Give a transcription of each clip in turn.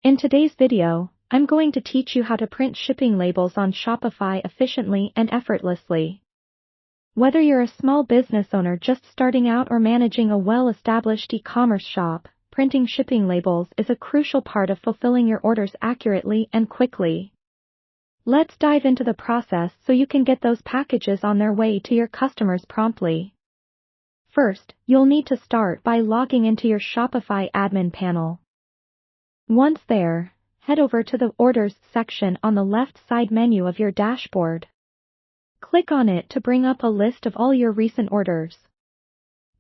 In today's video, I'm going to teach you how to print shipping labels on Shopify efficiently and effortlessly. Whether you're a small business owner just starting out or managing a well-established e-commerce shop, printing shipping labels is a crucial part of fulfilling your orders accurately and quickly. Let's dive into the process so you can get those packages on their way to your customers promptly. First, you'll need to start by logging into your Shopify admin panel. Once there, head over to the Orders section on the left side menu of your dashboard. Click on it to bring up a list of all your recent orders.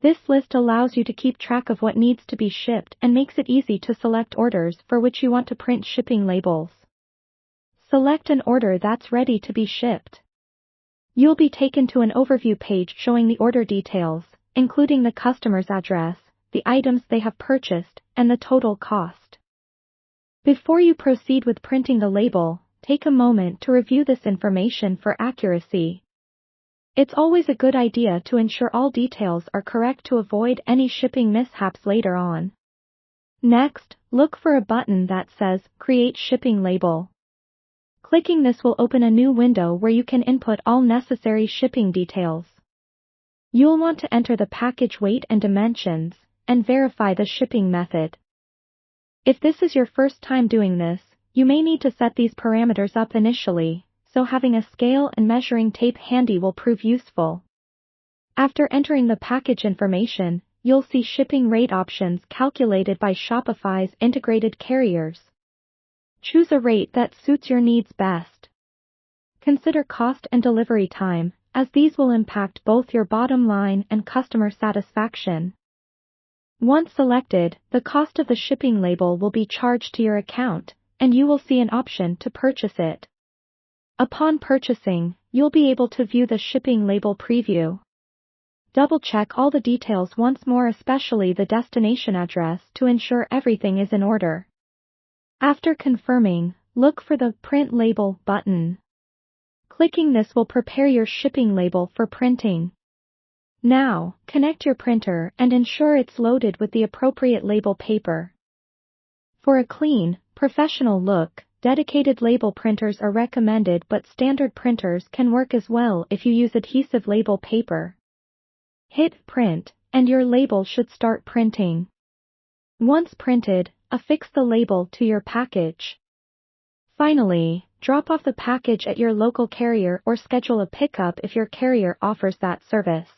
This list allows you to keep track of what needs to be shipped and makes it easy to select orders for which you want to print shipping labels. Select an order that's ready to be shipped. You'll be taken to an overview page showing the order details, including the customer's address, the items they have purchased, and the total cost. Before you proceed with printing the label, take a moment to review this information for accuracy. It's always a good idea to ensure all details are correct to avoid any shipping mishaps later on. Next, look for a button that says Create Shipping Label. Clicking this will open a new window where you can input all necessary shipping details. You'll want to enter the package weight and dimensions, and verify the shipping method. If this is your first time doing this, you may need to set these parameters up initially, so having a scale and measuring tape handy will prove useful. After entering the package information, you'll see shipping rate options calculated by Shopify's integrated carriers. Choose a rate that suits your needs best. Consider cost and delivery time, as these will impact both your bottom line and customer satisfaction. Once selected, the cost of the shipping label will be charged to your account, and you will see an option to purchase it. Upon purchasing, you'll be able to view the shipping label preview. Double-check all the details once more, especially the destination address, to ensure everything is in order. After confirming, look for the Print Label button. Clicking this will prepare your shipping label for printing. Now, connect your printer and ensure it's loaded with the appropriate label paper. For a clean, professional look, dedicated label printers are recommended, but standard printers can work as well if you use adhesive label paper. Hit Print, and your label should start printing. Once printed, affix the label to your package. Finally, drop off the package at your local carrier or schedule a pickup if your carrier offers that service.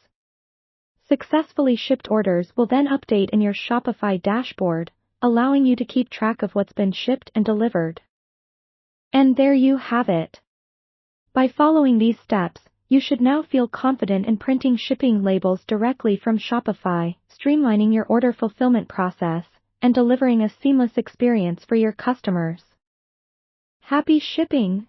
Successfully shipped orders will then update in your Shopify dashboard, allowing you to keep track of what's been shipped and delivered. And there you have it. By following these steps, you should now feel confident in printing shipping labels directly from Shopify, streamlining your order fulfillment process, and delivering a seamless experience for your customers. Happy shipping!